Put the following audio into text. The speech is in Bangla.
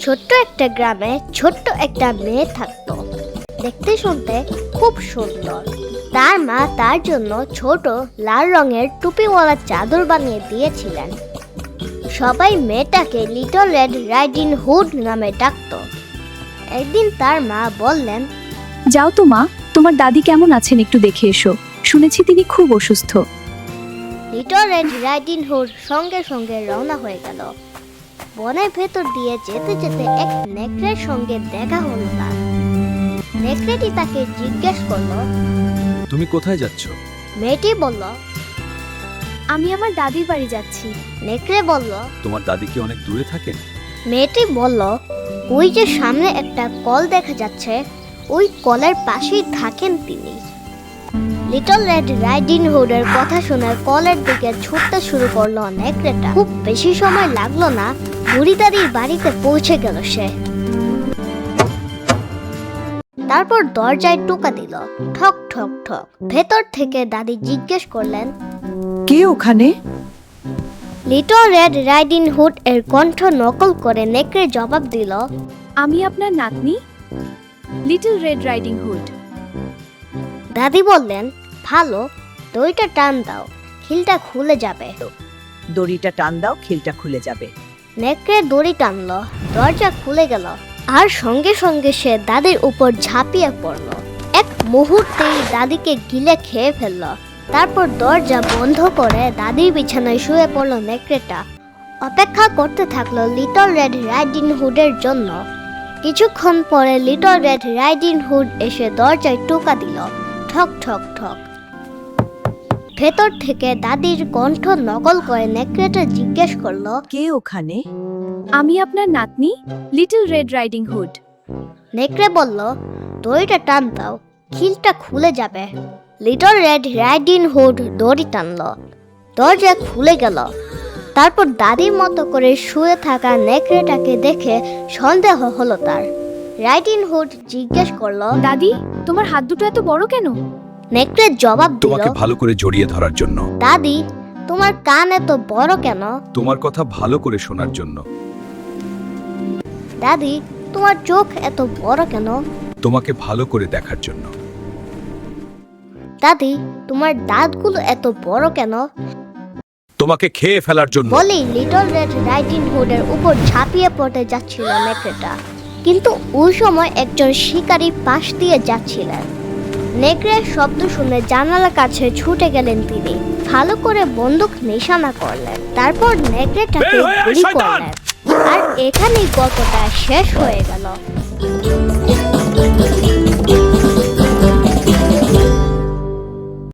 ছোট্ট একটা গ্রামে ছোট্ট একটা মেয়ে থাকতো। দেখতে শুনতে খুব সুন্দর। তার মা তার জন্য ছোট লাল রঙের টুপিওয়ালা চাদর বানিয়ে দিয়েছিলেন। সবাই মেয়েটাকে লিটল রেড রাইডিং হুড নামে ডাকতো। একদিন তার মা বললেন, যাও তো মা, তোমার দাদি কেমন আছেন একটু দেখে এসো, শুনেছি তিনি খুব অসুস্থ। লিটল রেড রাইডিং হুড সঙ্গে সঙ্গে রওনা হয়ে গেল। বনের ভেতর দিয়ে যেতে যেতে এক নেকড়ের সঙ্গে দেখা হলো তার। নেকড়েটি তাকে জিজ্ঞেস করলো, তুমি কোথায় যাচ্ছ? মেয়েটি বলল, আমি আমার দাদির বাড়ি যাচ্ছি। নেকড়ে বলল, তোমার দাদি কি অনেক দূরে থাকেন? মেয়েটি বলল, ওই যে সামনে একটা কল দেখা যাচ্ছে, ওই কলের পাশেই থাকেন তিনি। লিটল রেড রাইডিং হুডের কথা শুনে কলের দিকে ছুটতে শুরু করলো নেকড়েটা। খুব বেশি সময় লাগলো না, বুড়ি দাদির বাড়িতে পৌঁছে গেল সে। তারপর দরজায় টোকা দিল, ঠক ঠক ঠক। ভেতর থেকে দাদি জিজ্ঞেস করলেন, কে ওখানে? লিটল রেড রাইডিং হুড এর কণ্ঠ নকল করে নেকড়ে জবাব দিল, আমি আপনার নাতনি, লিটল রেড রাইডিং হুড। দাদি বললেন, ভালো, দড়িটা টান দাও, খিলটা খুলে যাবে। দড়িটা টান দাও, খিলটা খুলে যাবে। নেকড়ে দড়ি টানলো, দরজা খুলে গেল, আর সঙ্গে সঙ্গে সে দাদির উপর ঝাঁপিয়ে পড়ল। এক মুহূর্তেই দাদিকে গিলে খেয়ে ফেলল। তারপর দরজা বন্ধ করে দাদির বিছানায় শুয়ে পড়ল নেকড়েটা। অপেক্ষা করতে থাকলো লিটল রেড রাইডিং হুডের জন্য। কিছুক্ষণ পরে লিটল রেড রাইডিং হুড এসে দরজায় টোকা দিল, ঠক ঠক ঠক। ভেতর থেকে দাদির কণ্ঠ নকল করে নেকড়েটা জিজ্ঞেস করলো, কে ওখানে? আমি আপনার নাতনি, লিটল রেড রাইডিং হুড। নেকড়ে বলল, দড়িটা টান দাও, খিলটা খুলে যাবে। লিটল রেড রাইডিং হুড দড়ি টানলো, দরজা খুলে গেল। তারপর দাদির মতো করে শুয়ে থাকা নেকড়েটাকে দেখে সন্দেহ হলো তার। রাইডিং হুড জিজ্ঞেস করলো, দাদি, তোমার হাত দুটো এত বড় কেন? নেকড়ে জবাব দিল, তোমাকে ভালো করে জড়িয়ে ধরার জন্য। দাদি, তোমার কান এত বড় কেন? তোমার কথা ভালো করে শোনার জন্য। দাদি, তোমার চোখ এত বড় কেন? তোমাকে ভালো করে দেখার জন্য। দাদি, তোমার দাঁতগুলো এত বড় কেন? তোমাকে খেয়ে ফেলার জন্য। বলেই লিটল রেড রাইডিং হুডের উপর ঝাঁপিয়ে পড়তে যাচ্ছিল নেকড়েটা। কিন্তু ওই সময় একজন শিকারী পাশ দিয়ে যাচ্ছিলেন। নেকড়ের শব্দ শুনে জানালার কাছে ছুটে গেলেন তিনি। ভালো করে বন্দুক নিশানা করলেন, তারপর নেকড়েটাকে বের হয়ে আয়, গুলি শয়তান! করলেন। আর এখানেই গল্পটা শেষ হয়ে গেল।